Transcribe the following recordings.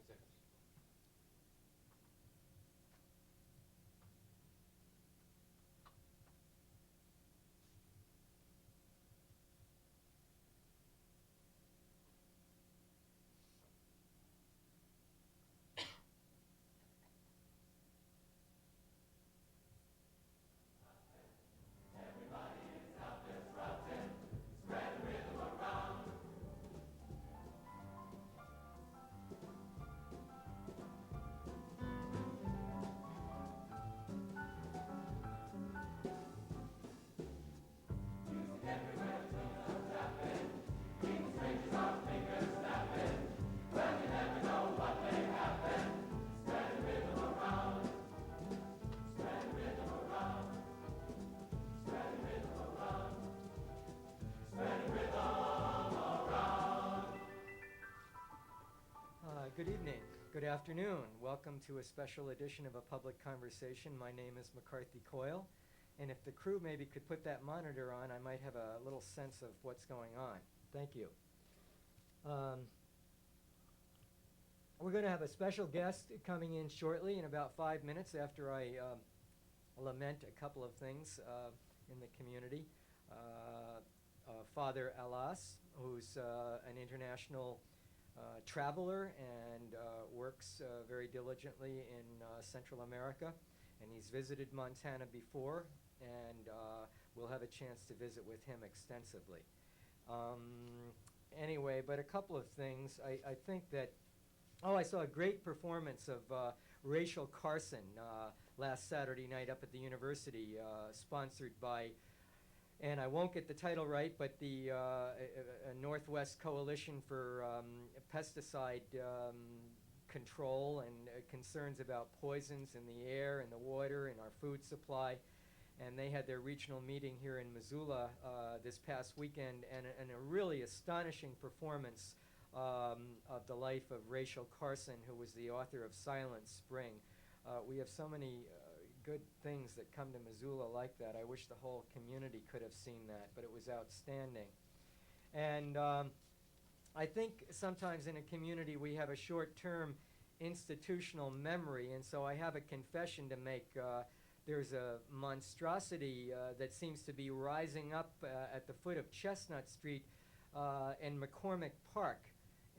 seconds. Good evening, good afternoon. Welcome to a special edition of A Public Conversation. My name is McCarthy Coyle, and if the crew maybe could put that monitor on, I might have a little sense of what's going on. Thank you. We're going to have a special guest coming in shortly in about 5 minutes after I lament a couple of things in the community. Father Alas, who's an international traveler and works very diligently in Central America, and he's visited Montana before, and we'll have a chance to visit with him extensively. Anyway, but a couple of things. I think that, I saw a great performance of Rachel Carson last Saturday night up at the university, sponsored by, and I won't get the title right, but the Northwest Coalition for Pesticide Control and concerns about poisons in the air and the water and our food supply. And they had their regional meeting here in Missoula this past weekend, and a really astonishing performance of the life of Rachel Carson, who was the author of Silent Spring. We have so many good things that come to Missoula like that. I wish the whole community could have seen that, but it was outstanding. And I think sometimes in a community we have a short-term institutional memory, and so I have a confession to make. There's a monstrosity that seems to be rising up at the foot of Chestnut Street in McCormick Park.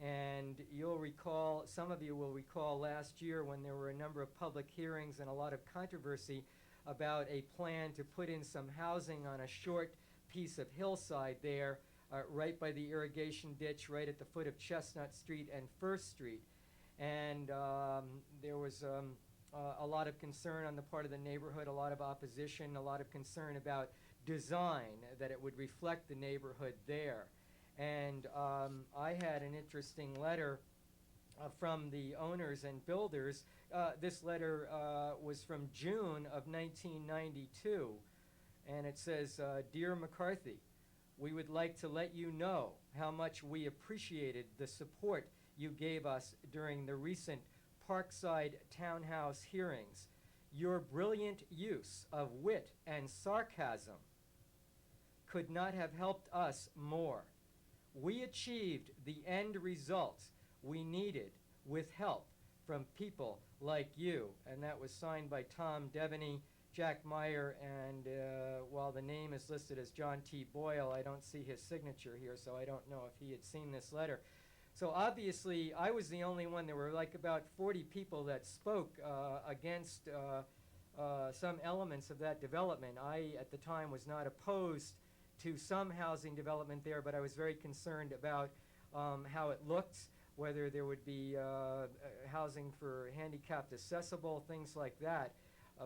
And you'll recall, some of you will recall last year when there were a number of public hearings and a lot of controversy about a plan to put in some housing on a short piece of hillside there, right by the irrigation ditch, right at the foot of Chestnut Street and First Street. And there was a lot of concern on the part of the neighborhood, a lot of opposition, a lot of concern about design, that it would reflect the neighborhood there. And I had an interesting letter from the owners and builders. This letter was from June of 1992, and it says, "Dear McCarthy, we would like to let you know how much we appreciated the support you gave us during the recent Parkside Townhouse hearings. Your brilliant use of wit and sarcasm could not have helped us more. We achieved the end result we needed with help from people like you." And that was signed by Tom Devaney, Jack Meyer, and while the name is listed as John T. Boyle, I don't see his signature here, so I don't know if he had seen this letter. So obviously, I was the only one. There were like about 40 people that spoke against some elements of that development. I, at the time, was not opposed to some housing development there, but I was very concerned about how it looked, whether there would be housing for handicapped accessible, things like that.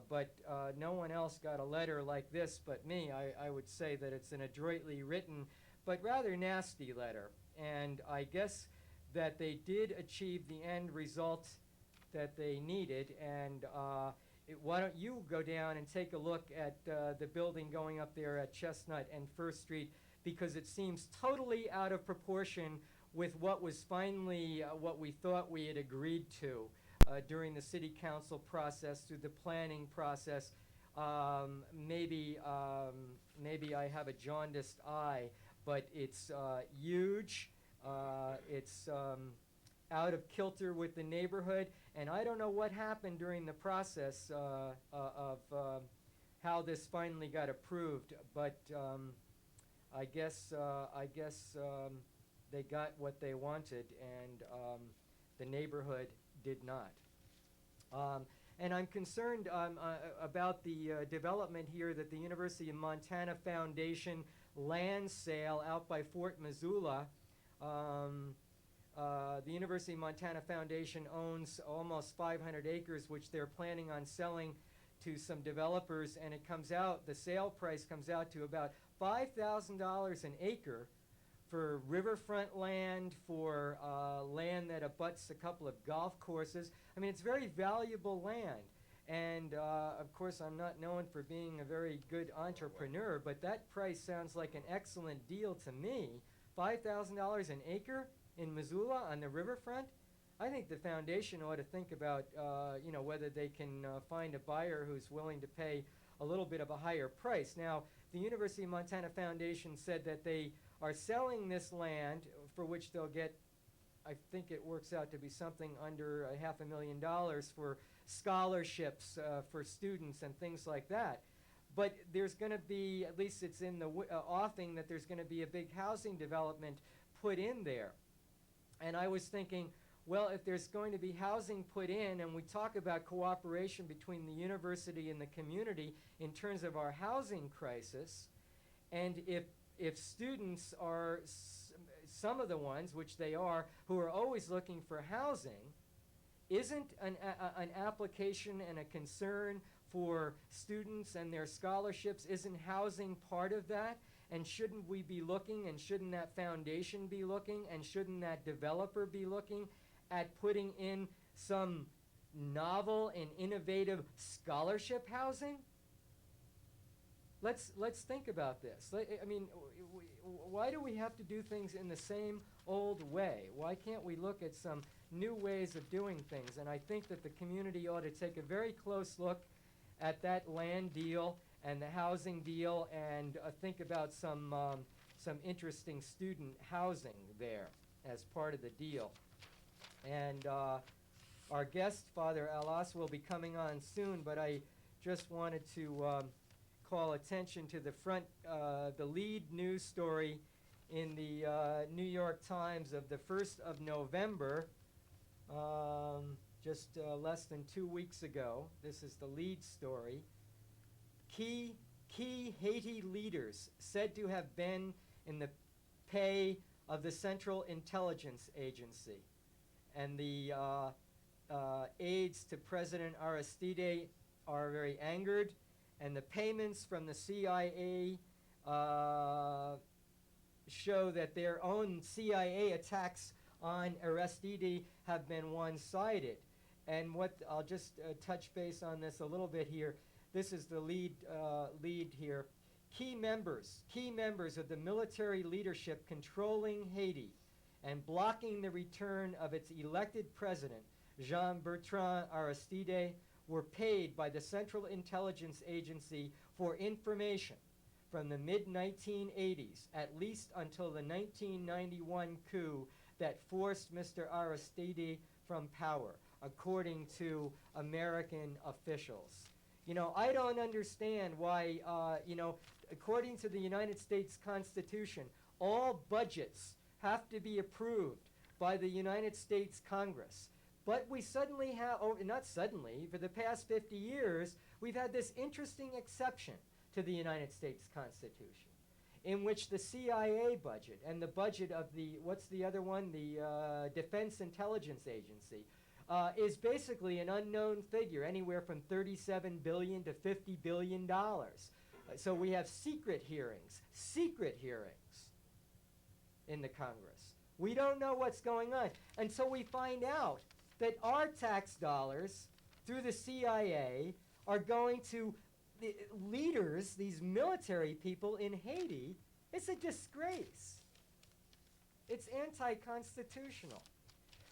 But no one else got a letter like this but me. I would say that it's an adroitly written but rather nasty letter. And I guess that they did achieve the end result that they needed. And why don't you go down and take a look at the building going up there at Chestnut and First Street, because it seems totally out of proportion with what was finally what we thought we had agreed to during the city council process, through the planning process. Maybe I have a jaundiced eye, but it's huge. It's out of kilter with the neighborhood. And I don't know what happened during the process of how this finally got approved, but I guess they got what they wanted, and the neighborhood did not. And I'm concerned about the development here that the University of Montana Foundation land sale out by Fort Missoula. The University of Montana Foundation owns almost 500 acres, which they're planning on selling to some developers, and it comes out, the sale price comes out to about $5,000 an acre for riverfront land, for land that abuts a couple of golf courses. I mean, it's very valuable land. And of course, I'm not known for being a very good entrepreneur, but that price sounds like an excellent deal to me. $5,000 an acre in Missoula on the riverfront? I think the foundation ought to think about, whether they can find a buyer who's willing to pay a little bit of a higher price. Now, the University of Montana Foundation said that they are selling this land for which they'll get, I think it works out to be something under $500,000 for scholarships for students and things like that. But there's going to be, at least it's in the offing, that there's going to be a big housing development put in there. And I was thinking, well, if there's going to be housing put in, and we talk about cooperation between the university and the community in terms of our housing crisis, and if students are some of the ones, which they are, who are always looking for housing, isn't an application and a concern for students and their scholarships, isn't housing part of that? And shouldn't we be looking, and shouldn't that foundation be looking, and shouldn't that developer be looking at putting in some novel and innovative scholarship housing? Let's think about this. I mean, why do we have to do things in the same old way? Why can't we look at some new ways of doing things? And I think that the community ought to take a very close look at that land deal and the housing deal, and think about some interesting student housing there as part of the deal. And our guest, Father Alas, will be coming on soon, but I just wanted to call attention to the lead news story in the New York Times of the 1st of November, just less than 2 weeks ago. This is the lead story. Key Haiti leaders said to have been in the pay of the Central Intelligence Agency. And the aides to President Aristide are very angered, and the payments from the CIA show that their own CIA attacks on Aristide have been one-sided. And what I'll just touch base on this a little bit here. This is the lead here. Key members of the military leadership controlling Haiti and blocking the return of its elected president, Jean-Bertrand Aristide, were paid by the Central Intelligence Agency for information from the mid-1980s, at least until the 1991 coup that forced Mr. Aristide from power, according to American officials. You know, I don't understand why, according to the United States Constitution, all budgets have to be approved by the United States Congress. But we suddenly have, not suddenly, for the past 50 years, we've had this interesting exception to the United States Constitution, in which the CIA budget and the budget of the, what's the other one, the Defense Intelligence Agency, is basically an unknown figure, anywhere from $37 billion to $50 billion. So we have secret hearings in the Congress. We don't know what's going on until we find out that our tax dollars through the CIA are going to the leaders, these military people in Haiti. It's a disgrace. It's anti-constitutional.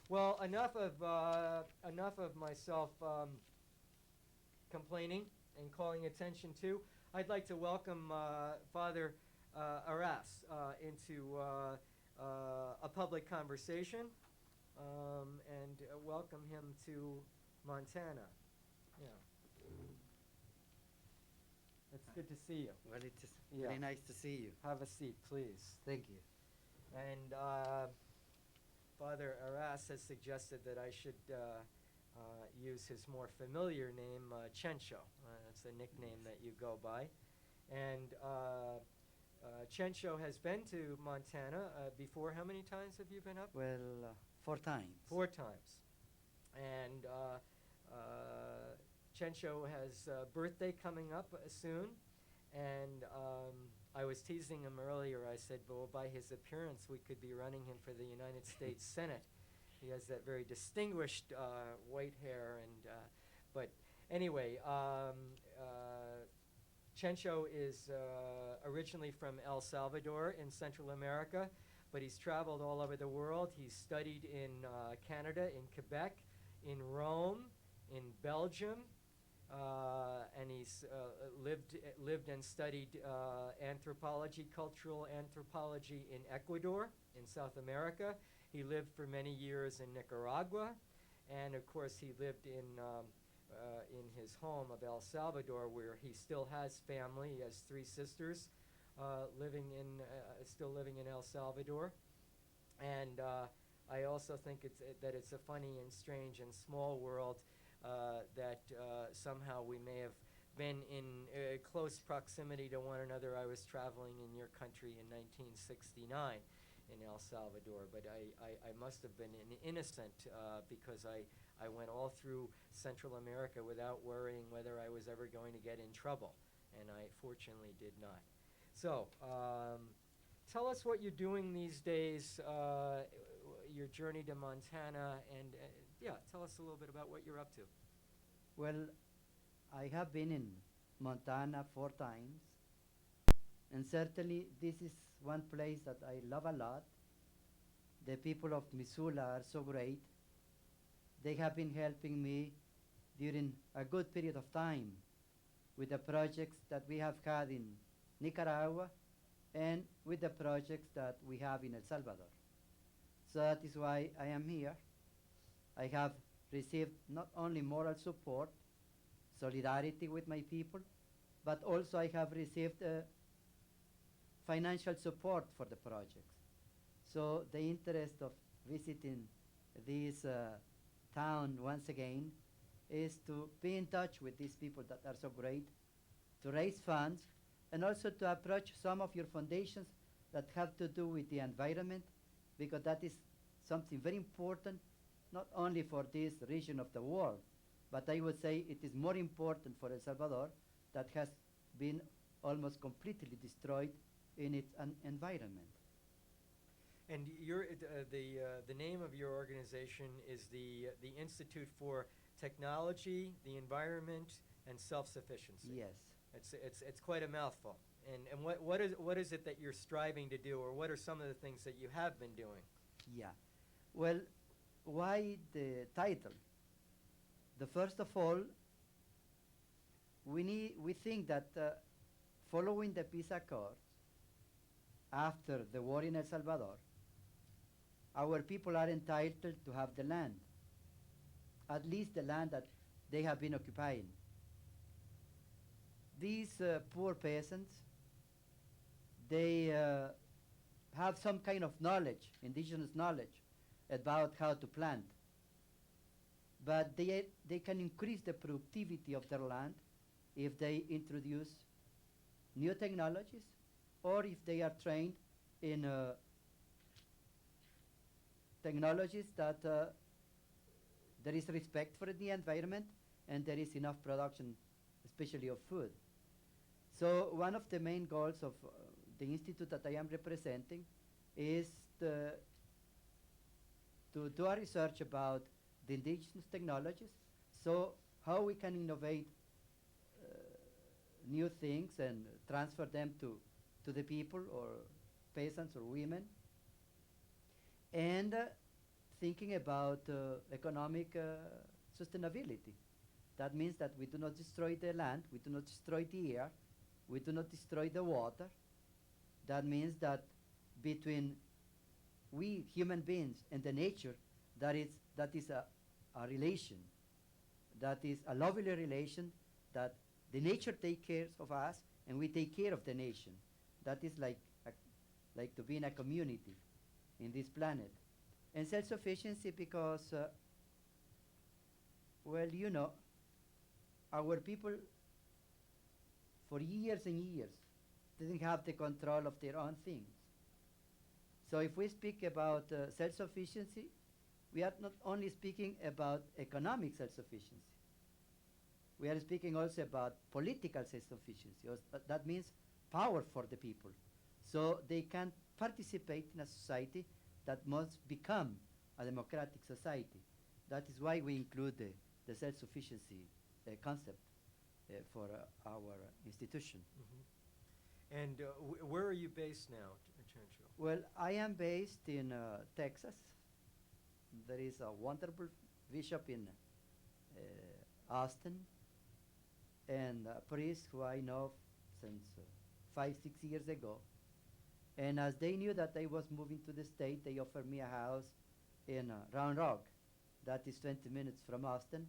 Well, enough of myself complaining and calling attention to. I'd like to welcome Father Alas into a public conversation. and welcome him to Montana. Yeah. It's good to see you. Well, it is Yeah. very nice to see you. Have a seat, please. Thank you. And Father Aras has suggested that I should use his more familiar name, Cheucho. That's the nickname that you go by. And Cheucho has been to Montana before. How many times have you been up? Well, 4 times. 4 times. And Cheucho has a birthday coming up soon. And I was teasing him earlier. I said, well, by his appearance, we could be running him for the United States Senate. He has that very distinguished white hair. But anyway, Cheucho is originally from El Salvador in Central America, but he's traveled all over the world. He's studied in Canada, in Quebec, in Rome, in Belgium, and he's lived and studied anthropology, cultural anthropology in Ecuador, in South America. He lived for many years in Nicaragua, and of course he lived in his home of El Salvador, where he still has family. He has 3 sisters still living in El Salvador. And I also think that it's a funny and strange and small world that somehow we may have been in close proximity to one another. I was traveling in your country in 1969 in El Salvador, but I must have been an innocent because I went all through Central America without worrying whether I was ever going to get in trouble, and I fortunately did not. So, tell us what you're doing these days, your journey to Montana, and yeah, tell us a little bit about what you're up to. Well, I have been in Montana 4 times, and certainly this is one place that I love a lot. The people of Missoula are so great. They have been helping me during a good period of time with the projects that we have had in Nicaragua and with the projects that we have in El Salvador. So that is why I am here. I have received not only moral support, solidarity with my people, but also I have received financial support for the projects. So the interest of visiting this town once again is to be in touch with these people that are so great, to raise funds, and also to approach some of your foundations that have to do with the environment, because that is something very important, not only for this region of the world, but I would say it is more important for El Salvador, that has been almost completely destroyed in its environment. And the name of your organization is the Institute for Technology, the Environment, and Self-Sufficiency. Yes. It's quite a mouthful. And what is it that you're striving to do, or what are some of the things that you have been doing? Yeah. Well, why the title? The first of all, we think that following the peace accords after the war in El Salvador, our people are entitled to have the land, at least the land that they have been occupying. These poor peasants, they have some kind of knowledge, indigenous knowledge, about how to plant. But they can increase the productivity of their land if they introduce new technologies, or if they are trained in technologies that there is respect for the environment and there is enough production, especially of food. So one of the main goals of the institute that I am representing is to do a research about the indigenous technologies, so how we can innovate new things and transfer them to the people, or peasants or women, and thinking about economic sustainability. That means that we do not destroy the land, we do not destroy the air, we do not destroy the water. That means that between we human beings and the nature, that is a relation, that is a lovely relation, that the nature take care of us and we take care of the nation. That is like to be in a community in this planet. And self-sufficiency because, well, our people for years and years didn't have the control of their own things. So if we speak about self-sufficiency, we are not only speaking about economic self-sufficiency. We are speaking also about political self-sufficiency. That means power for the people. So they can participate in a society that must become a democratic society. That is why we include the self-sufficiency concept for our institution. Mm-hmm. And where are you based now, Chencho? Well, I am based in Texas. There is a wonderful bishop in Austin and a priest who I know since 5, 6 years ago. And as they knew that I was moving to the state, they offered me a house in Round Rock. That is 20 minutes from Austin.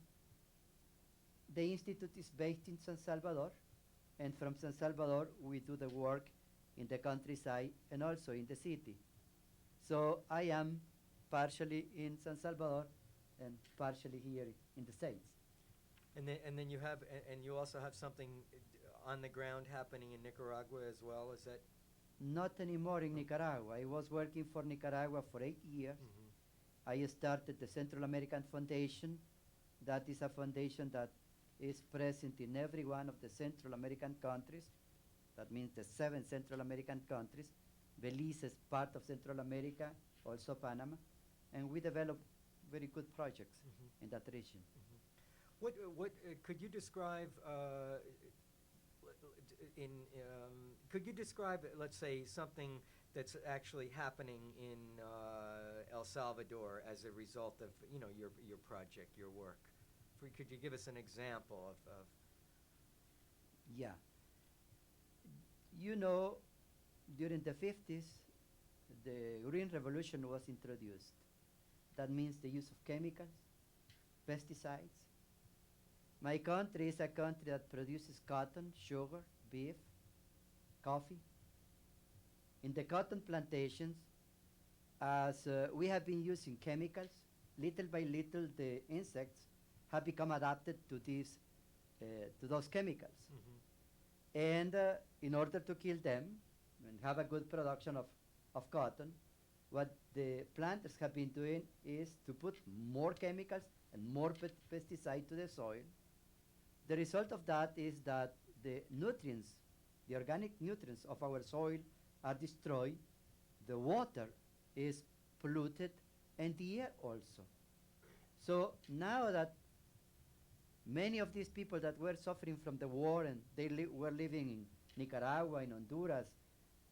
The institute is based in San Salvador, and from San Salvador we do the work in the countryside and also in the city. So I am partially in San Salvador and partially here in the States. And then you have and you also have something on the ground happening in Nicaragua as well. Is that? Not anymore in Nicaragua. I was working for Nicaragua for 8 years. Mm-hmm. I started the Central American Foundation. That is a foundation that is present in every one of the Central American countries. That means the 7 Central American countries. Belize is part of Central America, also Panama. And we develop very good projects in that region. What could you describe could you describe, let's say, something that's actually happening in El Salvador as a result of your project, your work? Could you give us an example of? Yeah. During the 50s, the Green Revolution was introduced. That means the use of chemicals, pesticides. My country is a country that produces cotton, sugar, beef, coffee. In the cotton plantations, as we have been using chemicals, little by little the insects have become adapted to those chemicals. Mm-hmm. And in order to kill them and have a good production of cotton, what the planters have been doing is to put more chemicals and more pesticide to the soil. The result of that is that the nutrients, the organic nutrients of our soil are destroyed, the water is polluted, and the air also. So now that many of these people that were suffering from the war and they were living in Nicaragua, in Honduras,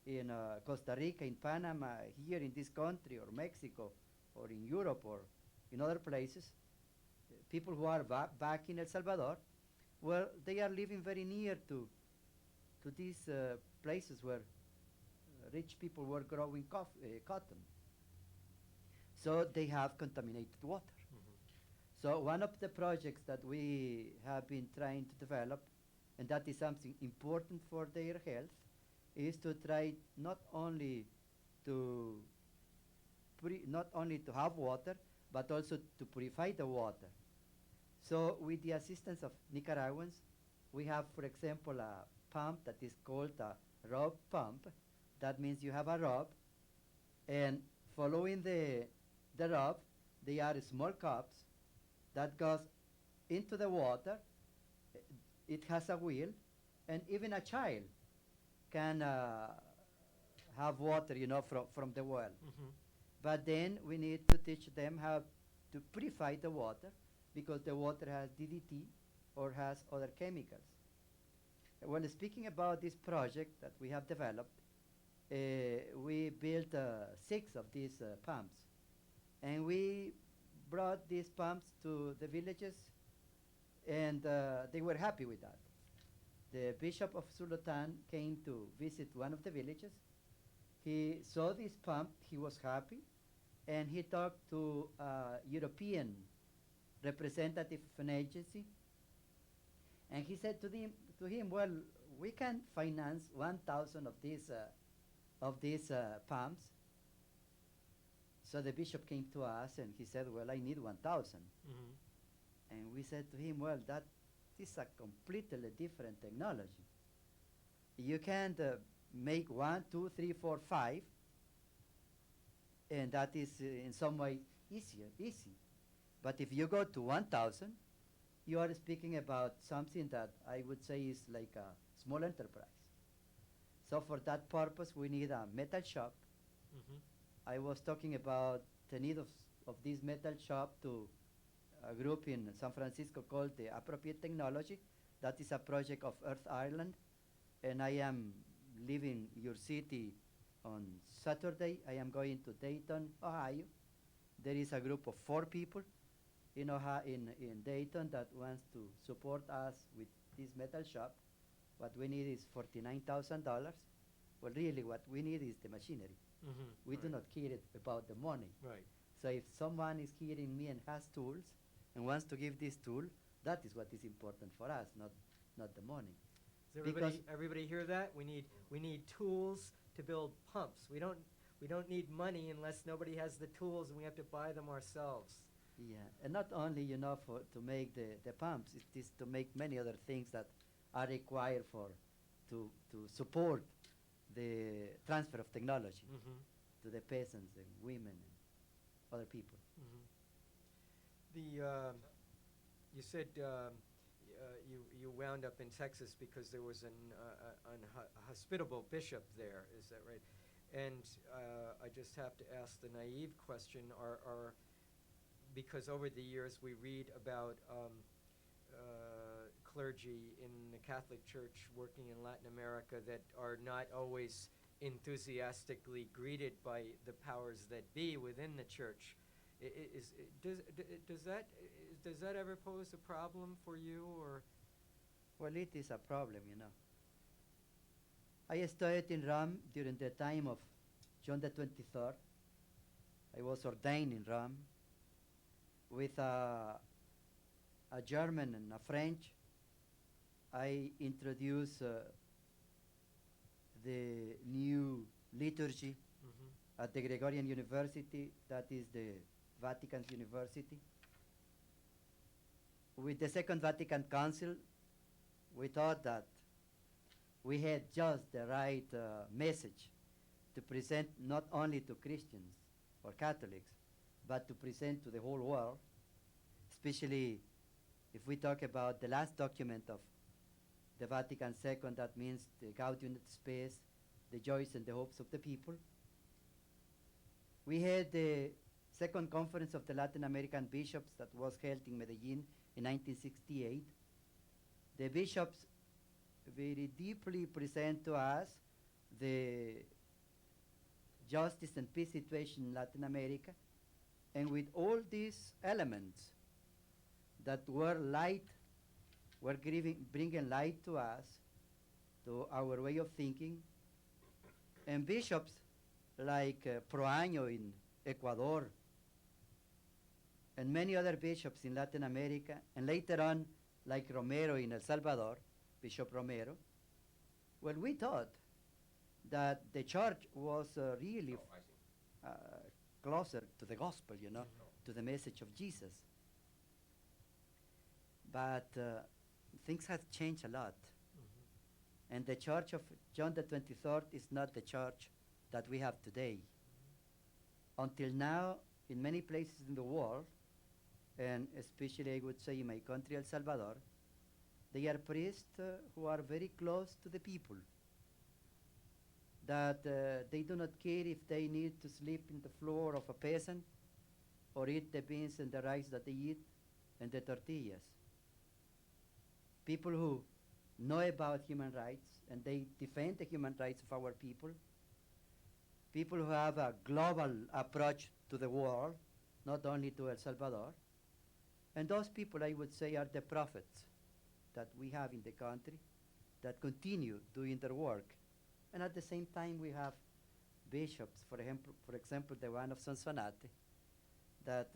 in Costa Rica, in Panama, here in this country, or Mexico, or in Europe, or in other places, people who are back in El Salvador, well, they are living very near to these places where rich people were growing cotton. So they have contaminated water. Mm-hmm. So one of the projects that we have been trying to develop, and that is something important for their health, is to try not only to have water, but also to purify the water. So with the assistance of Nicaraguans, we have, for example, a pump that is called a rub pump. That means you have a rub, and following the rub, they are small cups that goes into the water. It has a wheel, and even a child can have water, from the well. Mm-hmm. But then we need to teach them how to purify the water, because the water has DDT or has other chemicals. When speaking about this project that we have developed, we built 6 of these pumps, and we brought these pumps to the villages, and they were happy with that. The Bishop of Sulutan came to visit one of the villages. He saw this pump, he was happy, and he talked to a European representative of an agency, and he said to him, well, we can finance 1,000 of these pumps. So the bishop came to us and he said, well, I need 1,000. Mhm. And we said to him, well, that is a completely different technology. You can't make 1, 2, 3, 4, 5, and that is in some way easy. But if you go to 1,000, you are speaking about something that I would say is like a small enterprise. So for that purpose, we need a metal shop. Mhm. I was talking about the need of this metal shop to a group in San Francisco called the Appropriate Technology. That is a project of Earth Ireland, and I am leaving your city on Saturday. I am going to Dayton, Ohio. There is a group of 4 people in Dayton that wants to support us with this metal shop. What we need is $49,000. Well, really, what we need is the machinery. Mhm. We do Right. not care about the money. Right. So if someone is hearing me and has tools and wants to give this tool, that is what is important for us, not the money. Does Because everybody hear that? We need tools to build pumps. We don't need money unless nobody has the tools, and we have to buy them ourselves. yeah, and not only for to make the pumps, it is to make many other things that are required for to support the transfer of technology Mhm. to the peasants and women and other people. Mhm. The You said you wound up in Texas because there was a hospitable bishop there. Is that right? And I just have to ask the naive question: Are because over the years we read about clergy in the Catholic Church working in Latin America that are not always enthusiastically greeted by the powers that be within the church. Does that ever pose a problem for you, or? Well, it is a problem. I studied in Rome during the time of John the 23rd. I was ordained in Rome with a German and a French. I introduced the new liturgy Mhm. at the Gregorian University, that is the Vatican's university. With the Second Vatican Council, we thought that we had just the right message to present not only to Christians or Catholics, but to present to the whole world, especially if we talk about the last document of the Vatican II, that means the Gaudium et Spes, the joys and the hopes of the people. We had the second conference of the Latin American bishops that was held in Medellin in 1968. The bishops very deeply present to us the justice and peace situation in Latin America, and with all these elements that were bringing light to us, to our way of thinking, and bishops like Proaño in Ecuador, and many other bishops in Latin America, and later on, like Romero in El Salvador, Bishop Romero, well, we thought that the church was really closer to the gospel, to the message of Jesus. But things have changed a lot. Mhm. And the church of John the 23rd is not the church that we have today. Until now, in many places in the world, and especially I would say in my country, El Salvador, they are priests who are very close to the people. That they do not care if they need to sleep in the floor of a peasant or eat the beans and the rice that they eat and the tortillas. People who know about human rights and they defend the human rights of our people. People who have a global approach to the world, not only to El Salvador. And those people, I would say, are the prophets that we have in the country that continue doing their work. And at the same time, we have bishops, for example, the one of Sonsonate, that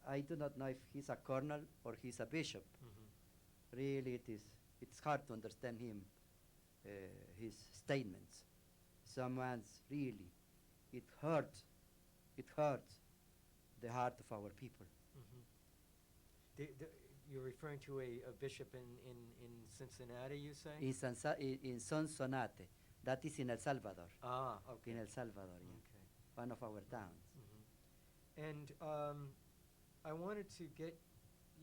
I do not know if he's a colonel or he's a bishop. Really, it's hard to understand him, his statements. Someone's really, it hurts the heart of our people. You're referring to a bishop in Cincinnati, you say? In Sonsonate, that is in El Salvador. Ah, okay. In El Salvador, yeah. Okay. One of our towns. And I wanted to get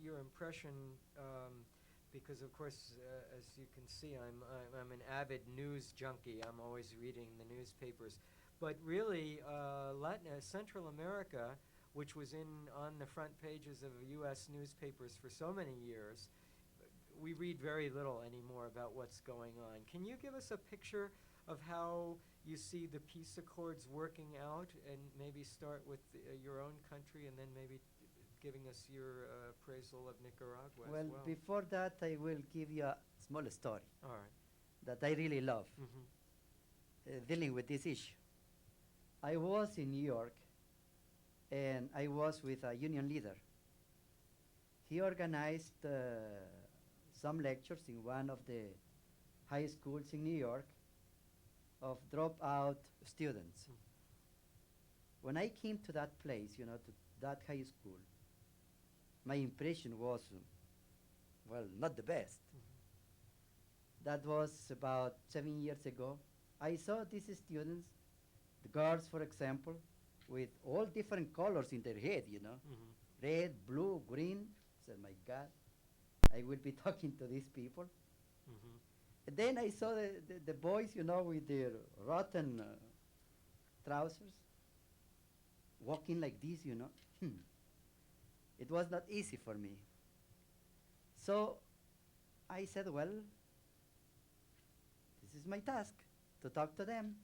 your impression, because of course, as you can see, I'm an avid news junkie. I'm always reading the newspapers. But really, Central America, which was on the front pages of U.S. newspapers for so many years, we read very little anymore about what's going on. Can you give us a picture of how you see the peace accords working out, and maybe start with your own country, and then maybe giving us your appraisal of Nicaragua as well? Before that, I will give you a small story. All right. That I really love, dealing with this issue. I was in New York, and I was with a union leader. He organized some lectures in one of the high schools in New York of dropout students. When I came to that place, to that high school, my impression was, not the best. That was about 7 years ago. I saw these students, the girls, for example, with all different colors in their head, red, blue, green. I said, my God, I will be talking to these people. And then I saw the boys, with their rotten trousers, walking like this, It was not easy for me. So I said, this is my task, to talk to them.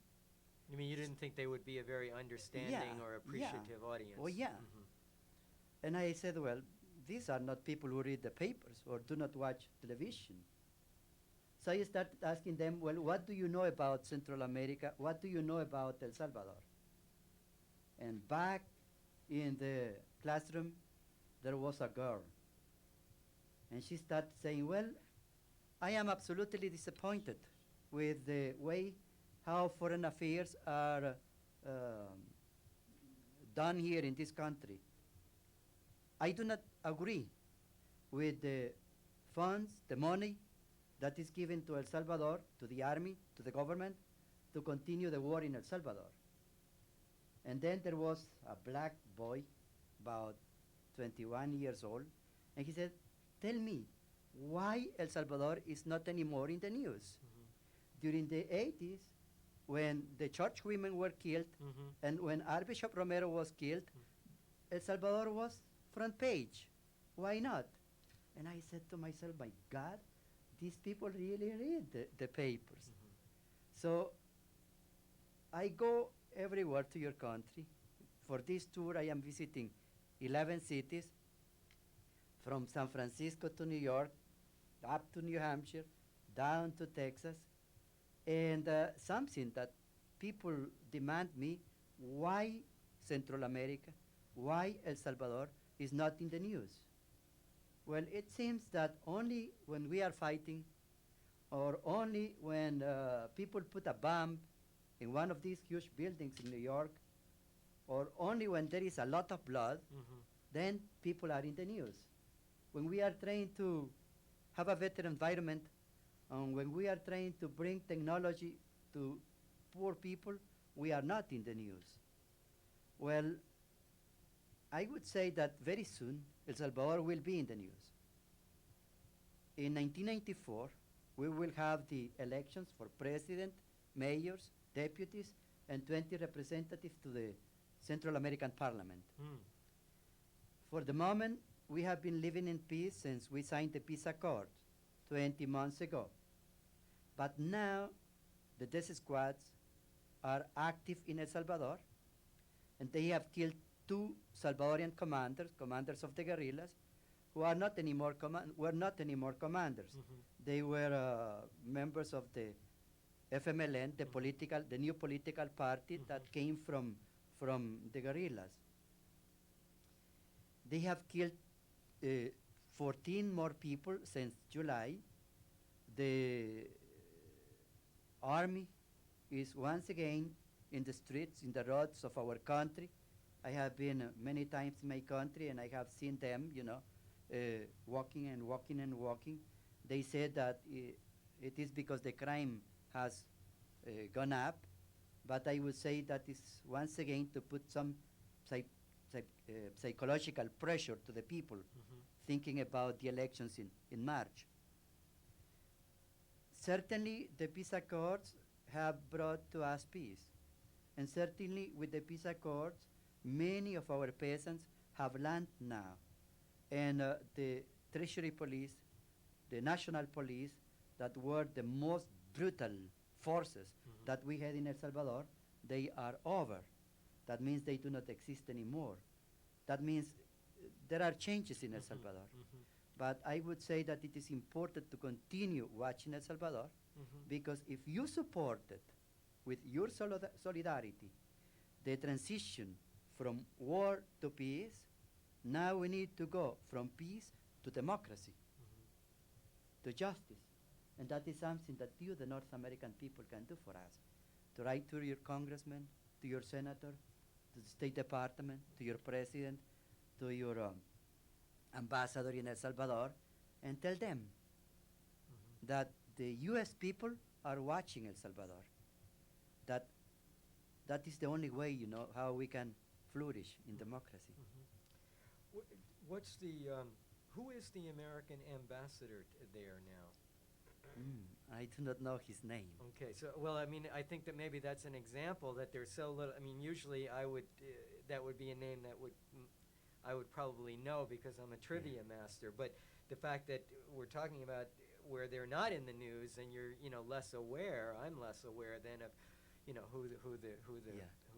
You mean you didn't think they would be a very understanding or appreciative audience? Oh, yeah. And I said, these are not people who read the papers or do not watch television. So I started asking them, what do you know about Central America? What do you know about El Salvador? And back in the classroom, there was a girl. And she started saying, I am absolutely disappointed with the way how foreign affairs are done here in this country. I do not agree with the funds, the money that is given to El Salvador, to the army, to the government, to continue the war in El Salvador. And then there was a black boy, about 21 years old, and he said, tell me, why El Salvador is not anymore in the news? During the 80s, when the church women were killed, and when Archbishop Romero was killed, El Salvador was front page. Why not? And I said to myself, my God, these people really read the papers. So I go everywhere to your country. For this tour, I am visiting 11 cities, from San Francisco to New York, up to New Hampshire, down to Texas. And something that people demand me, why Central America, why El Salvador is not in the news? Well, it seems that only when we are fighting, or only when people put a bomb in one of these huge buildings in New York, or only when there is a lot of blood, then people are in the news. When we are trying to have a better environment, when we are trying to bring technology to poor people, we are not in the news. Well, I would say that very soon El Salvador will be in the news. In 1994, we will have the elections for president, mayors, deputies, and 20 representatives to the Central American Parliament. For the moment, we have been living in peace since we signed the peace accord 20 months ago. But now, the death squads are active in El Salvador, and they have killed 2 Salvadorian commanders of the guerrillas, who are not anymore were not anymore commanders. They were members of the FMLN, the new political party Mhm. that came from the guerrillas. They have killed uh, 14 more people since July. The army is once again in the streets, in the roads of our country. I have been many times in my country and I have seen them, walking and walking and walking. They said that it is because the crime has gone up, but I would say that is once again to put some psych- psychological pressure to the people Mhm. thinking about the elections in March. Certainly, the peace accords have brought to us peace. And certainly, with the peace accords, many of our peasants have land now. And the Treasury Police, the National Police, that were the most brutal forces Mhm. that we had in El Salvador, they are over. That means they do not exist anymore. That means there are changes in El Mhm. Salvador. Mhm. But I would say that it is important to continue watching El Salvador Mhm. because if you supported with your solidarity the transition from war to peace, now we need to go from peace to democracy, Mhm. to justice. And that is something that you, the North American people, can do for us. To write to your congressman, to your senator, to the State Department, to your president, to your ambassador in El Salvador, and tell them Mhm. that the U.S. people are watching El Salvador. That that is the only way, how we can flourish in democracy. Mhm. What's the who is the American ambassador there now? I do not know his name. Okay, so well, I mean, I think that maybe that's an example that there's so little. I mean, usually I would that would be a name that I would probably know because I'm a trivia master. But the fact that we're talking about where they're not in the news and you're less aware, I'm less aware then of Yeah,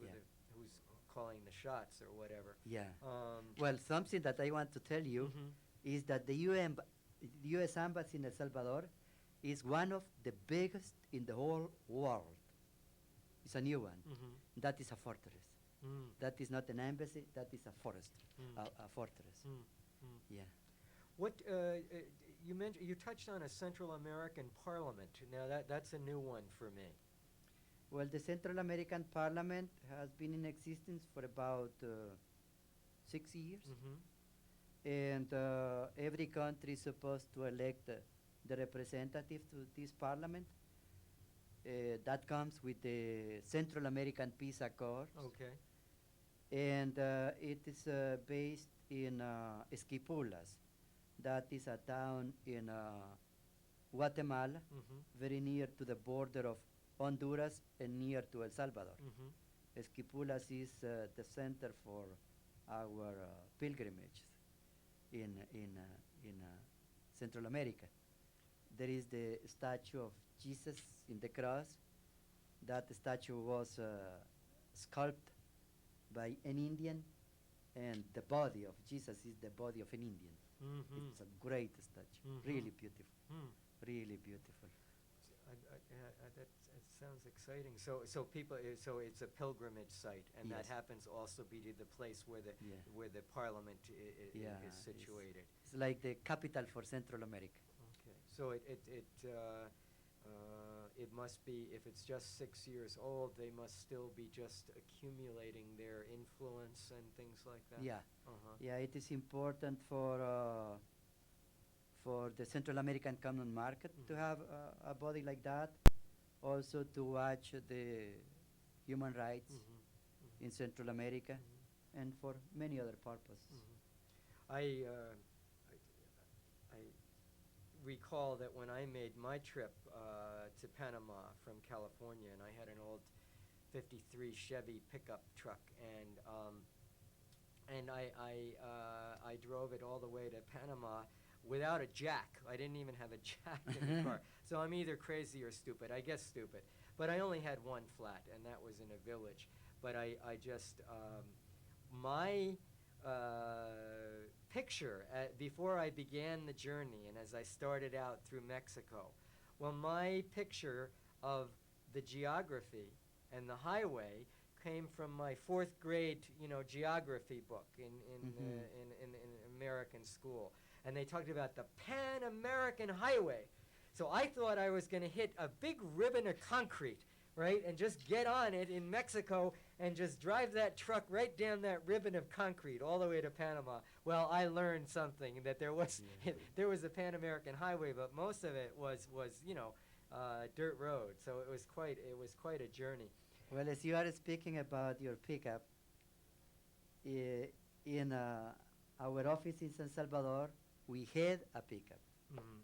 yeah, who's calling the shots or whatever. yeah. Um, Well, something that I want to tell you mhm, is that the U.S. Embassy in El Salvador is one of the biggest in the whole world. It's a new one. mhm, That is a fortress. mm, That is not an embassy. That is a forest, mm, a fortress. mm, mm. Yeah. What you mentioned? You touched on a Central American Parliament. Now that's a new one for me. Well, the Central American Parliament has been in existence for about 6 years, Mm-hmm. and every country is supposed to elect the representative to this parliament. That comes with the Central American Peace Accords, Okay. and it is based in Esquipulas. That is a town in Guatemala, Mm-hmm. very near to the border of Honduras and near to El Salvador. Mm-hmm. Esquipulas is the center for our pilgrimages in Central America. There is the statue of Jesus in the cross. That statue was sculpted by an Indian, and the body of Jesus is the body of an Indian. Mm-hmm. It's a great statue, Mm-hmm. really beautiful, Hmm. really beautiful. That sounds exciting. So people, so it's a pilgrimage site, and that Yes. happens also be to the place where Yeah, the parliament yeah. is situated. It's like the capital for Central America. Okay. So it must be, if it's just 6 years old, they must still be just accumulating their influence and things like that. Yeah, Uh-huh. yeah. It is important for the Central American Common Market to Mhm. have a body like that. Also to watch the human rights Mhm. Mhm. in Central America, Mhm. and for many other purposes. Mhm. I, I recall that when I made my trip to Panama from California, and I had an old '53 Chevy pickup truck, and I drove it all the way to Panama without a jack. I didn't even have a jack in the car. So I'm either crazy or stupid. I guess stupid. But I only had one flat, and that was in a village. But I just my picture before I began the journey and as I started out through Mexico, well, my picture of the geography and the highway came from my fourth grade, geography book in American school, and they talked about the Pan American Highway. So I thought I was going to hit a big ribbon of concrete, right, and just get on it in Mexico and just drive that truck right down that ribbon of concrete all the way to Panama. Well, I learned something, that there was there was a Pan American Highway, but most of it was dirt road. So it was quite a journey. Well, as you are speaking about your pickup, in our office in San Salvador, we had a pickup. Mm-hmm.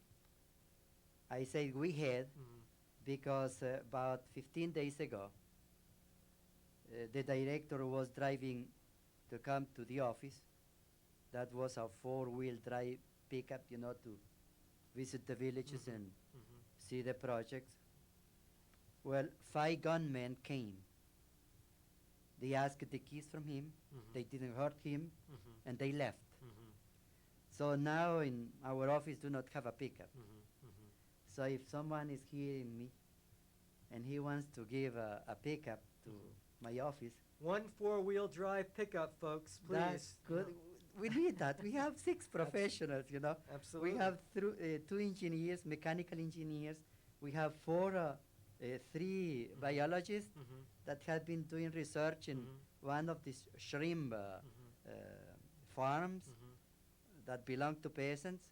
I say we had Mm-hmm. because about 15 days ago, the director was driving to come to the office. That was a four-wheel drive pickup, to visit the villages Mm-hmm. and Mm-hmm. see the projects. Well, 5 gunmen came. They asked the keys from him. Mm-hmm. They didn't hurt him, Mm-hmm. and they left. Mm-hmm. So now in our office do not have a pickup. Mm-hmm. Mm-hmm. So if someone is hearing me and he wants to give a pickup to my office, One four-wheel drive pickup, folks, please. that's good. We need that. We have 6 professionals, Absolutely. We have 2 engineers, mechanical engineers. We have 3 biologists Mm-hmm. that have been doing research in one of these shrimp farms that belong to peasants.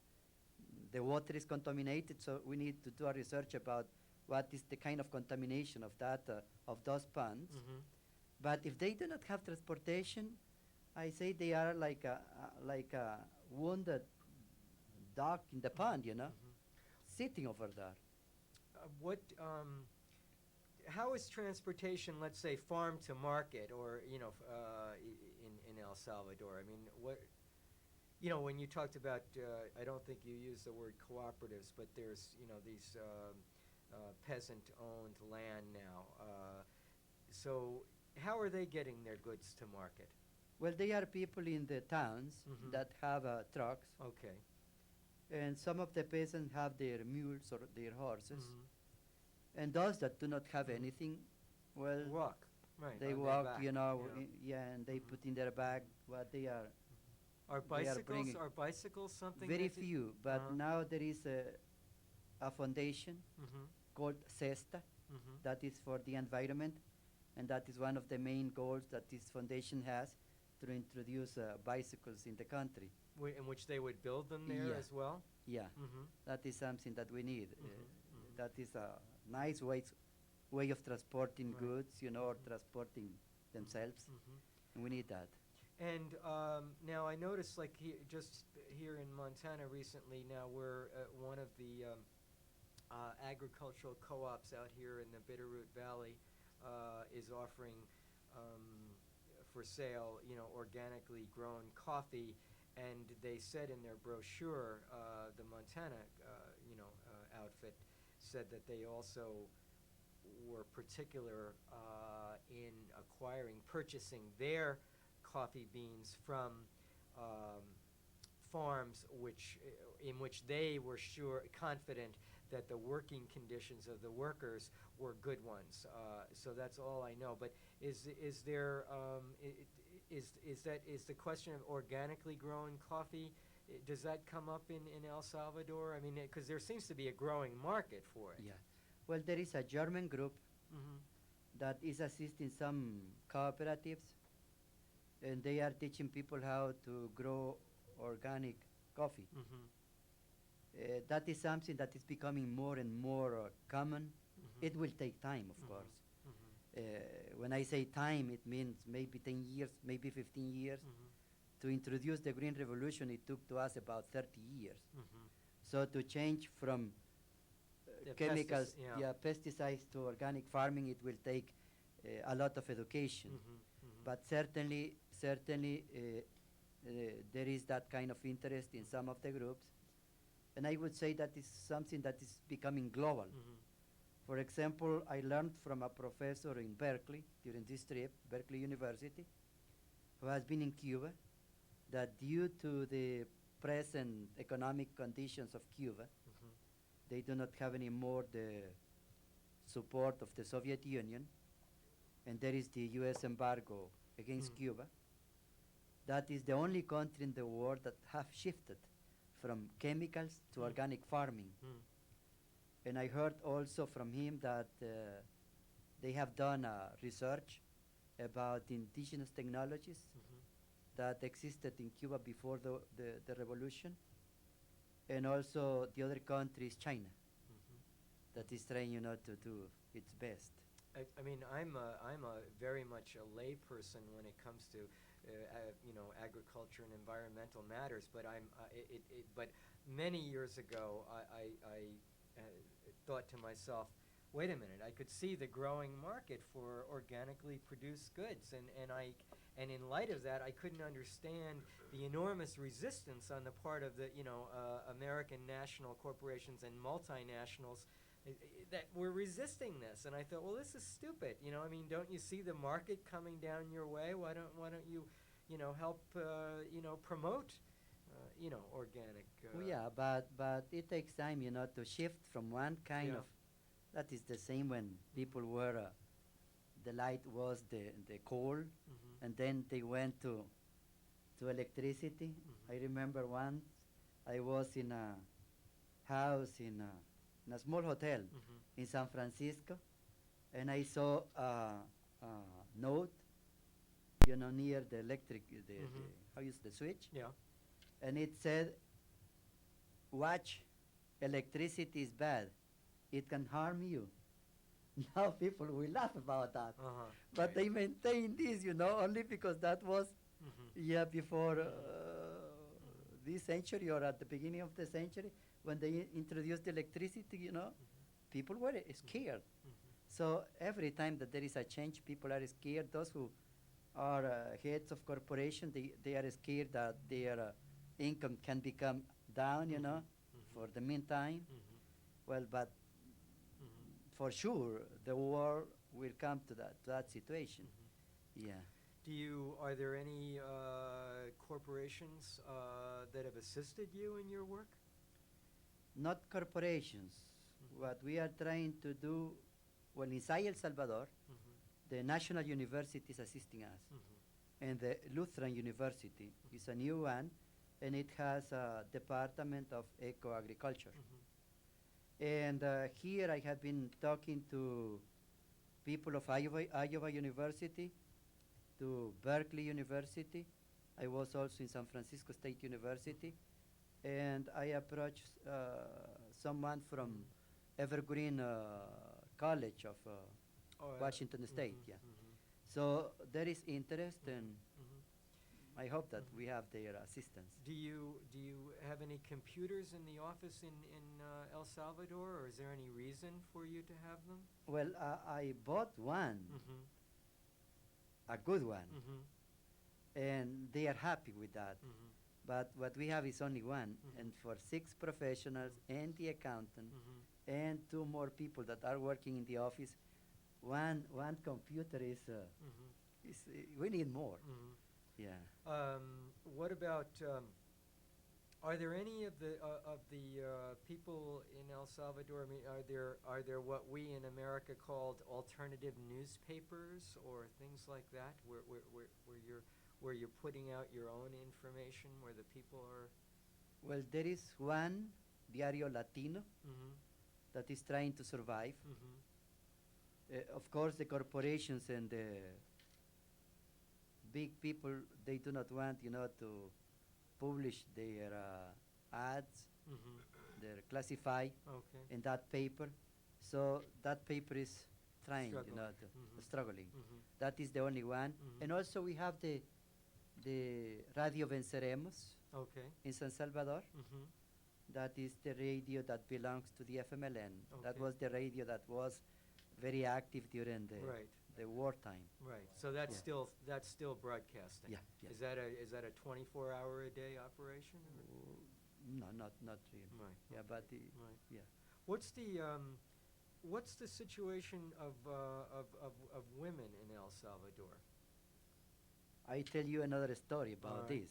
The water is contaminated, so we need to do a research about what is the kind of contamination of that of those ponds. Mm-hmm. But if they do not have transportation, I say they are like a wounded dog in the pond, sitting over there. How is transportation, let's say, farm to market, or in El Salvador? I mean, when you talked about, I don't think you used the word cooperatives, but there's these peasant-owned land now. So how are they getting their goods to market? Well, they are people in the towns that have trucks, Okay. and some of the peasants have their mules or their horses. Mhm. And those that do not have anything, well, Walk. Right. they on their walk, back, and they put in their bag what they are. Are they are bicycles? bringing Are bicycles something? Very that few, but Uh-huh. now there is a foundation Mm-hmm. called CESTA Mm-hmm. that is for the environment, and that is one of the main goals that this foundation has, to introduce bicycles in the country. In which they would build them there Yeah. as well. Yeah, Mm-hmm. that is something that we need. Mhm. That is a nice way of transporting Right. goods, or transporting themselves. Mm-hmm. And we need that. And now I noticed, like just here in Montana recently, now we're one of the agricultural co-ops out here in the Bitterroot Valley is offering for sale, organically grown coffee, and they said in their brochure, the Montana, outfit said that they also were particular in purchasing their coffee beans from farms in which they were confident that the working conditions of the workers were good ones. So that's all I know. But is the question of organically grown coffee, does that come up in El Salvador? I mean, because there seems to be a growing market for it. Yeah. Well, there is a German group Mm-hmm. that is assisting some cooperatives, and they are teaching people how to grow organic coffee. Mm-hmm. That is something that is becoming more and more common. Mm-hmm. It will take time, of Mhm. course. Mm-hmm. When I say time, it means maybe 10 years, maybe 15 years. Mm-hmm. To introduce the green revolution, it took to us about 30 years. Mm-hmm. So to change from The chemicals, yeah. pesticides to organic farming, it will take a lot of education. Mm-hmm. Mm-hmm. But certainly, there is that kind of interest in some of the groups. And I would say that is something that is becoming global. Mm-hmm. For example, I learned from a professor in Berkeley during this trip, Berkeley University, who has been in Cuba, that due to the present economic conditions of Cuba, Mm-hmm. they do not have any more support of the Soviet Union, and there is the U.S. embargo against Mm. Cuba. That is the only country in the world that have shifted from chemicals to Mm. organic farming. Mm. And I heard also from him that they have done research about indigenous technologies Mhm. that existed in Cuba before the revolution. And also the other country is China, Mhm. that is trying, to do its best. I mean, I'm a very much a lay person when it comes to, agriculture and environmental matters. But but many years ago, I thought to myself, wait a minute, I could see the growing market for organically produced goods, and in light of that, I couldn't understand the enormous resistance on the part of the, American national corporations and multinationals that were resisting this. And I thought, well, this is stupid. I mean, don't you see the market coming down your way? Why don't you, help, promote, organic. Oh yeah, but it takes time, to shift from one kind Yeah. of. That is the same when people were. The light was the coal, Mhm. and then they went to electricity. Mhm. I remember once I was in a house in a small hotel Mhm. in San Francisco, and I saw a note, near the electric, the Mhm. how you the switch, Yeah. and it said, "Watch, electricity is bad. It can harm you." Now people will laugh about that, Uh-huh. but Right. they maintain this, only because that was, Mhm. yeah, before Mhm. this century or at the beginning of the century when they introduced electricity. People were scared. Mhm. So every time that there is a change, people are scared. Those who are heads of corporation, they are scared that their income can become down, Mhm. for Mhm. the meantime. Mhm. Well, but Mhm. for sure, the war will come to that situation. Mhm. Yeah. Are there any corporations that have assisted you in your work? Not corporations. Mhm. What we are trying to do, well, inside El Salvador, Mhm. the National University is assisting us. Mhm. And the Lutheran University is a new one, and it has a department of eco-agriculture. Mhm. And here I have been talking to people of Iowa University, to Berkeley University. I was also in San Francisco State University, and I approached someone from Mhm. Evergreen College of Oh, Washington State. mhm. Yeah. Mhm. So there is interest, Mhm. and Mhm. I hope that Mhm. we have their assistance. Do you have any computers in the office in El Salvador, or is there any reason for you to have them? Well, I bought one, Mhm. a good one, Mhm. and they are happy with that. Mhm. But what we have is only one, Mhm. and for 6 professionals and the accountant Mhm. and two more people that are working in the office, one computer Mhm. is we need more. Mhm. Yeah. What about? Are there any of the people in El Salvador? I mean, are there what we in America called alternative newspapers or things like that, where you're putting out your own information, where the people are? Well, there is one Diario Latino Mm-hmm. that is trying to survive. Mm-hmm. Of course, the corporations and the big people, they do not want, to publish their ads, Mm-hmm. their classify Okay. in that paper. So that paper is trying, Struggling. to Mm-hmm. struggling. Mm-hmm. That is the only one. Mm-hmm. And also we have the Radio Venceremos Okay. in San Salvador. Mm-hmm. That is the radio that belongs to the FMLN. That Okay. was the radio that was very active during Right. the wartime. Right. So that's Yeah. still broadcasting. Yeah, yeah. Is that a 24-hour a day operation? Or? No, not really. Right. Yeah, Okay. but Right. yeah. What's the situation of women in El Salvador? I tell you another story All about right. this.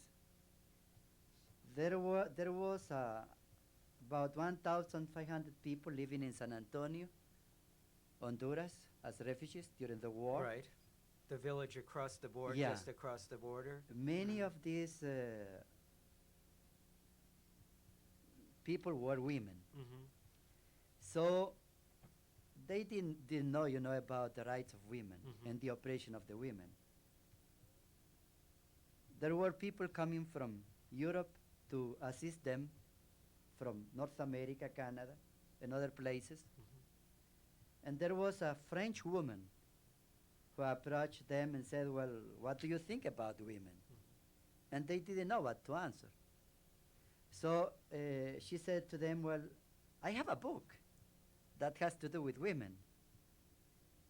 There was about 1,500 people living in San Antonio, Honduras as refugees during the war. Right. The village across the border, Yeah. just across the border. Many of these people were women. Mm-hmm. So they didn't know, about the rights of women Mhm. and the oppression of the women. There were people coming from Europe to assist them from North America, Canada, and other places. Mhm. And there was a French woman who approached them and said, well, what do you think about women? And they didn't know what to answer. So she said to them, well, I have a book that has to do with women.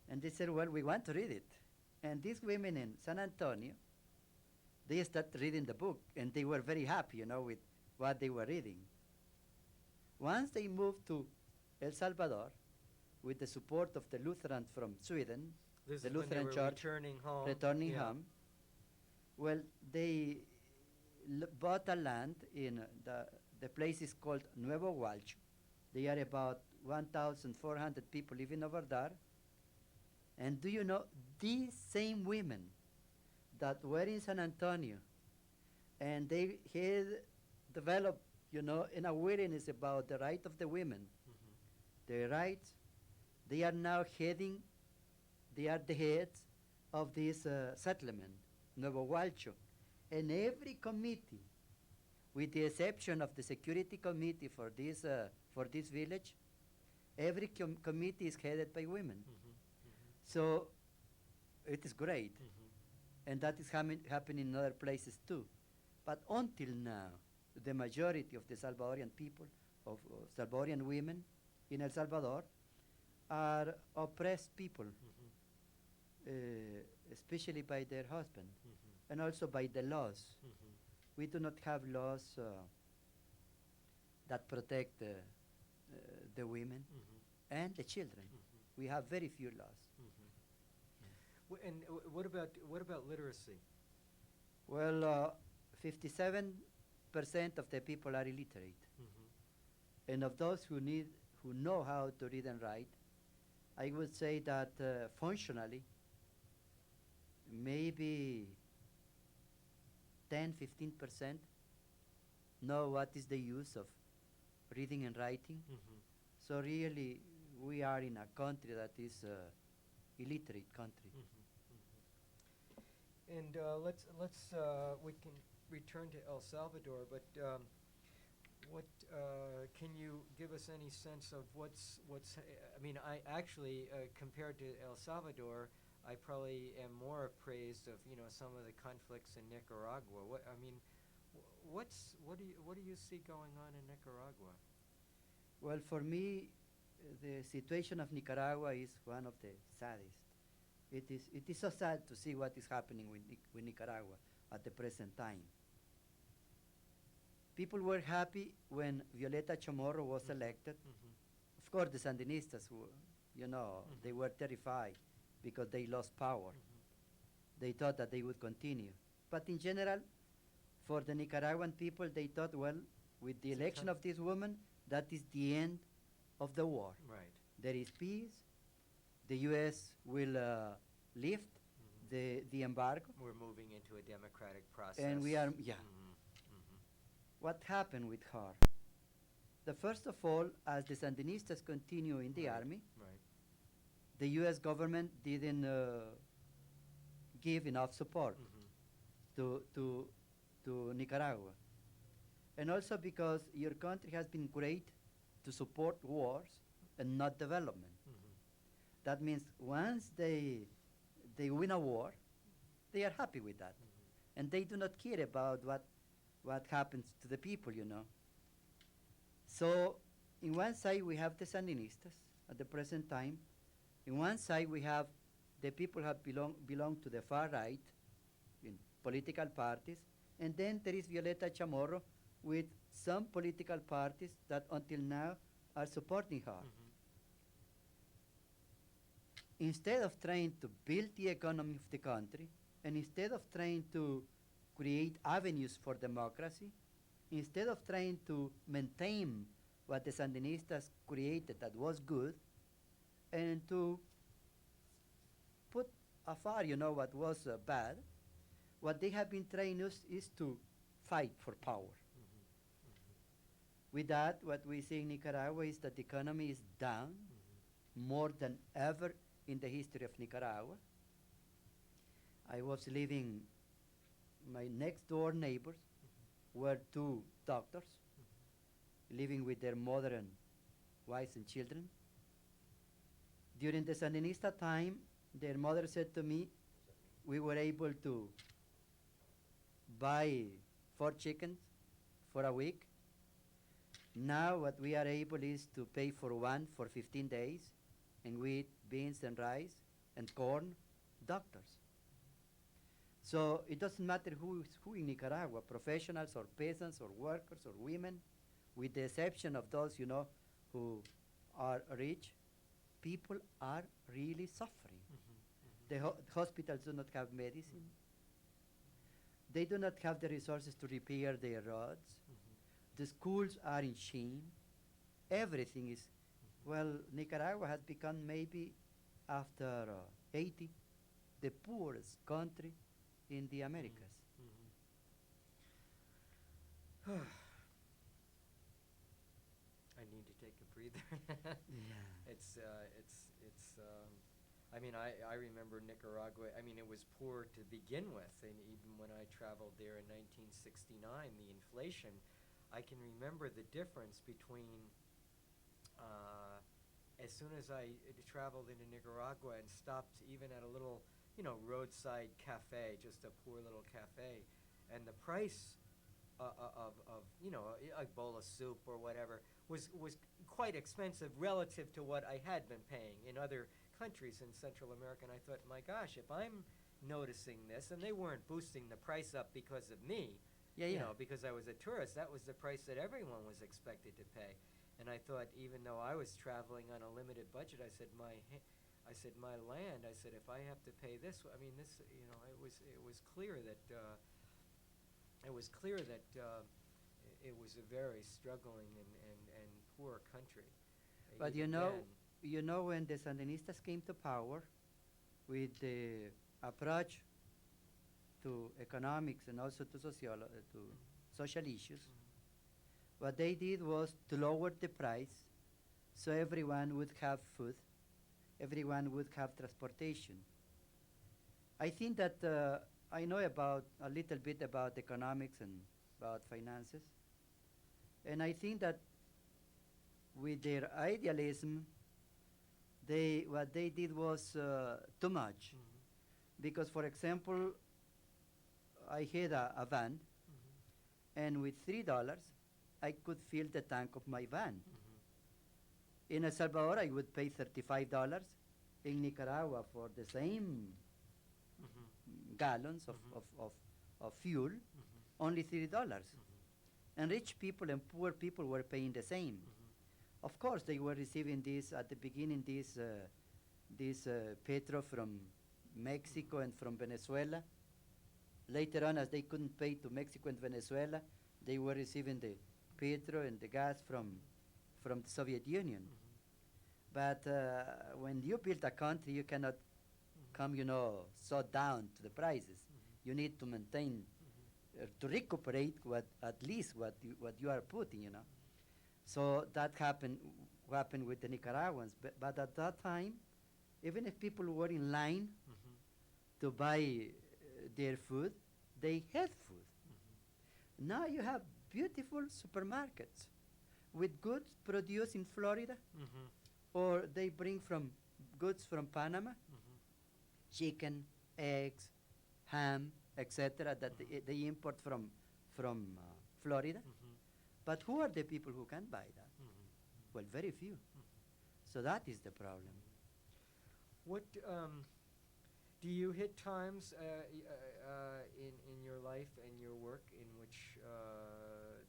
And they said, well, we want to read it. And these women in San Antonio, they started reading the book, and they were very happy, with what they were reading. Once they moved to El Salvador, with the support of the Lutherans from Sweden, This the is when they Lutheran were Church returning home. returning Yeah. home, well, they bought a land in the place is called Nuevo Hualcho. They are about 1,400 people living over there. And do you know, these same women that were in San Antonio, and they had developed, an awareness about the right of the women, their rights, they are now they are the heads of this settlement, Nuevo Hualcho. And every committee, with the exception of the security committee for this village, every committee is headed by women. So it is great, and that is happening in other places too. But until now, the majority of the Salvadorian people, of Salvadorian women in El Salvador, are oppressed people, especially by their husband, and also by the laws. We do not have laws that protect the women and the children. We have very few laws. And what about literacy? Well, 57% of the people are illiterate, and of those who know how to read and write, I would say that functionally, maybe 10–15% know what is the use of reading and writing. So really, we are in a country that is illiterate country. And let's we can return to El Salvador, but what can you give us any sense of what's I mean, I actually compared to El Salvador, I probably am more appraised of some of the conflicts in Nicaragua. What do you see going on in Nicaragua? Well, for me, the situation of Nicaragua is one of the saddest. It is so sad to see what is happening with Nicaragua at the present time. People were happy when Violeta Chamorro was elected. Of course, the Sandinistas, they were terrified because they lost power. They thought that they would continue. But in general, for the Nicaraguan people, they thought, well, with the election of this woman, that is the end of the war. Right. There is peace. The U.S. will lift the embargo. We're moving into a democratic process. And we are, yeah. What happened with her? First of all, as the Sandinistas continue in the army, the U.S. government didn't give enough support to Nicaragua. And also because your country has been great to support wars and not development. That means once they win a war, they are happy with that. And they do not care about what happens to the people, So in one side we have the Sandinistas at the present time. In one side we have the people who belong to the far right in political parties. And then there is Violeta Chamorro with some political parties that until now are supporting her. Instead of trying to build the economy of the country, and instead of trying to create avenues for democracy, instead of trying to maintain what the Sandinistas created that was good, And to put afar, what was bad, what they have been trying us is to fight for power. With that, what we see in Nicaragua is that the economy is down more than ever in the history of Nicaragua. I was living, my next door neighbors were two doctors living with their mother and wives and children. During the Sandinista time, their mother said to me, we were able to buy 4 chickens for a week. Now what we are able is to pay for one for 15 days, and we eat beans and rice and corn, doctors. So it doesn't matter who is who in Nicaragua, professionals or peasants or workers or women, with the exception of those, who are rich, people are really suffering. The hospitals do not have medicine. They do not have the resources to repair their roads. The schools are in shame. Everything is, well, Nicaragua has become maybe after Haiti, the poorest country in the Americas. I need to take a breather. Yeah. I mean, I remember Nicaragua. I mean, it was poor to begin with, and even when I traveled there in 1969, the inflation, I can remember the difference between as soon as I traveled into Nicaragua and stopped even at a little, roadside cafe, just a poor little cafe, and the price of a bowl of soup or whatever was quite expensive relative to what I had been paying in other countries in Central America. And I thought, my gosh, if I'm noticing this, and they weren't boosting the price up because of me, because I was a tourist, that was the price that everyone was expected to pay. And I thought, even though I was traveling on a limited budget, I said, my land, I said, if I have to pay this, I mean, this, it was clear that it was a very struggling and poor country. But Even when the Sandinistas came to power with the approach to economics and also to social issues, what they did was to lower the price so everyone would have food, everyone would have transportation. I think that I know about a little bit about economics and about finances, and I think that with their idealism, what they did was too much. Because, for example, I had a van, and with $3, I could fill the tank of my van. In El Salvador, I would pay $35. In Nicaragua, for the same gallons of fuel, only $3. And rich people and poor people were paying the same. Of course, they were receiving this at the beginning, this petro from Mexico and from Venezuela. Later on, as they couldn't pay to Mexico and Venezuela, they were receiving the petro and the gas from the Soviet Union. But when you build a country, you cannot come, so down to the prices. You need to maintain, to recuperate at least what you are putting, So that happened with the Nicaraguans. But at that time, even if people were in line to buy their food, they had food. Now you have beautiful supermarkets with goods produced in Florida, or they bring goods from Panama, chicken, eggs, ham, etc., that they import from Florida. But who are the people who can buy that? Well, very few. So that is the problem. What do you hit times in your life and your work in which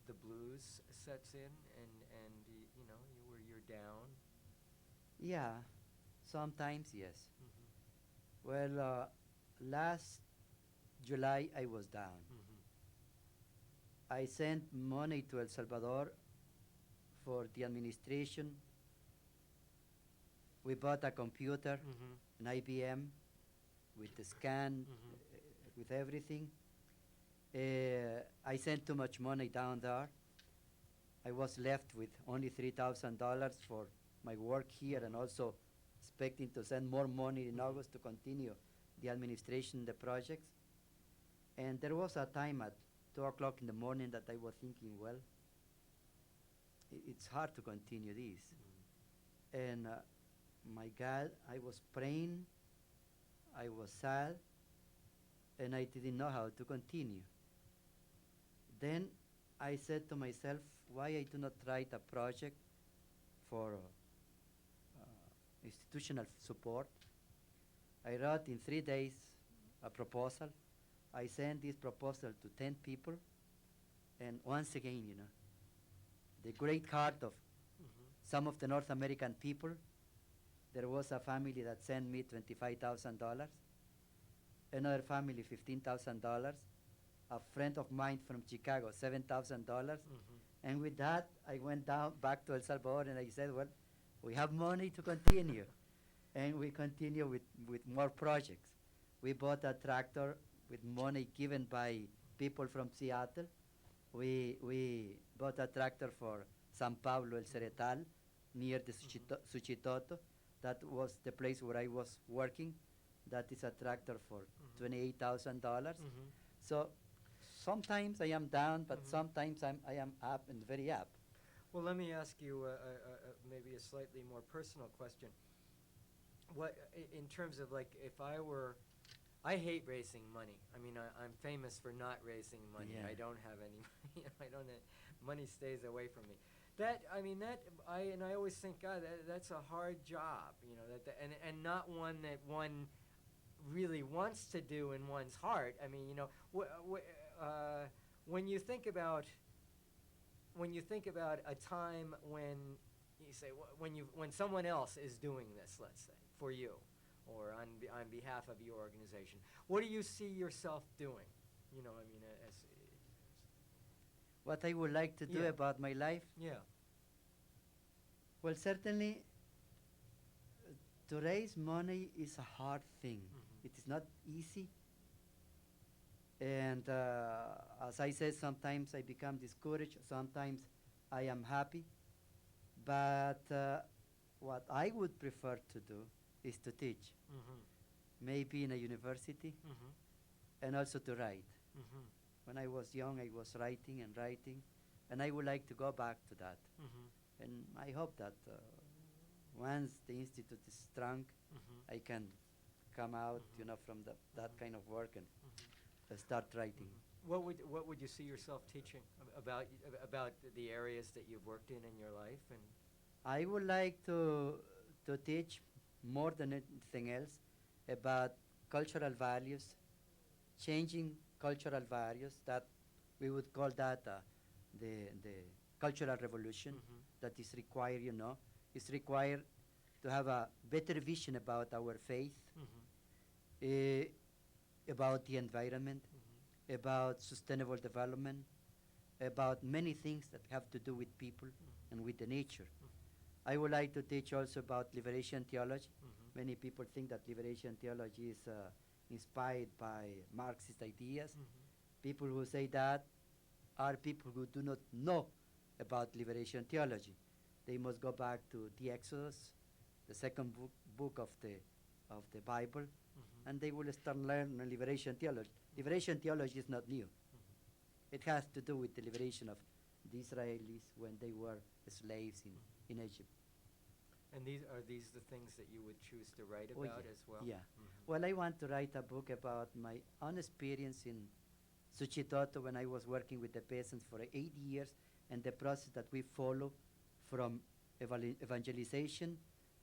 the blues sets in and where you're down? Yeah, sometimes yes. Well, last July I was down. I sent money to El Salvador for the administration We bought a computer, Mm-hmm. an IBM, with the scan, Mm-hmm. with everything. I sent too much money down there. I was left with only $3,000 for my work here, and also expecting to send more money in August to continue the administration, the projects. And there was a time at 2 o'clock in the morning that I was thinking, well, it's hard to continue this. And my God, I was praying, I was sad, and I didn't know how to continue. Then I said to myself, why I do not write a project for institutional support. I wrote in 3 days a proposal. I sent this proposal to 10 people, and once again, the great heart of some of the North American people. There was a family that sent me $25,000, another family $15,000, a friend of mine from Chicago $7,000, and with that I went down back to El Salvador and I said, well, we have money to continue, and we continue with more projects. We bought a tractor with money given by people from Seattle. We bought a tractor for San Pablo, El Ceretal, near the Suchitoto. That was the place where I was working. That is a tractor for $28,000. So sometimes I am down, but sometimes I am up and very up. Well, let me ask you maybe a slightly more personal question. What, in terms of like, if I hate raising money. I mean, I'm famous for not raising money. Yeah. I don't have any money. I don't. Money stays away from me. I always think, God, that's a hard job. And not one that one really wants to do in one's heart. I mean, when you think about a time when you say when someone else is doing this, let's say, for you, or on behalf of your organization, what do you see yourself doing? As What I would like to do Yeah. about my life? yeah. Well, certainly to raise money is a hard thing. It is not easy. And as I said, sometimes I become discouraged, sometimes I am happy. But what I would prefer to do is to teach, maybe in a university, and also to write. When I was young, I was writing and writing, and I would like to go back to that. And I hope that once the institute is strong, I can come out, from that kind of work and start writing. What would you see yourself teaching about the areas that you've worked in your life? And I would like to teach more than anything else about cultural values, changing cultural values. That we would call that the cultural revolution that is required. It's required to have a better vision about our faith, about the environment, about sustainable development, about many things that have to do with people and with the nature. I would like to teach also about liberation theology. Many people think that liberation theology is inspired by Marxist ideas. People who say that are people who do not know about liberation theology. They must go back to the Exodus, the second book of the Bible, and they will start learning liberation theology. Liberation theology is not new. It has to do with the liberation of the Israelis when they were slaves in Egypt. And these the things that you would choose to write Oh, about yeah. as well? Yeah. Well, I want to write a book about my own experience in Suchitoto when I was working with the peasants for 8 years, and the process that we follow from evangelization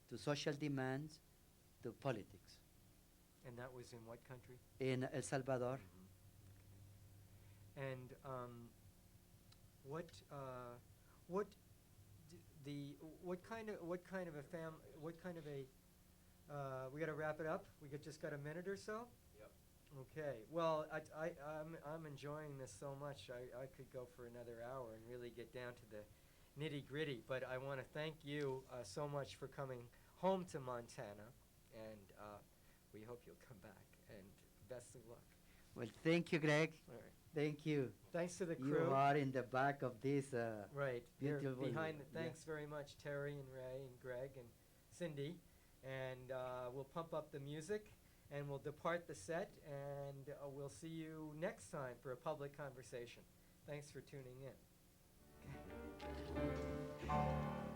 to social demands to politics. And that was in what country? In El Salvador. And what kind of a we got to wrap it up. Just got a minute or so. Yep. Okay. Well, I'm enjoying this so much. I could go for another hour and really get down to the nitty gritty. But I want to thank you so much for coming home to Montana, and we hope you'll come back, and best of luck. Well, thank you, Greg. All right. Thank you. Thanks to the crew. You are in the back of this Right. They're beautiful. behind the, yeah. thanks very much, Terry and Ray and Greg and Cindy. And we'll pump up the music, and we'll depart the set, and we'll see you next time for a public conversation. Thanks for tuning in. Okay.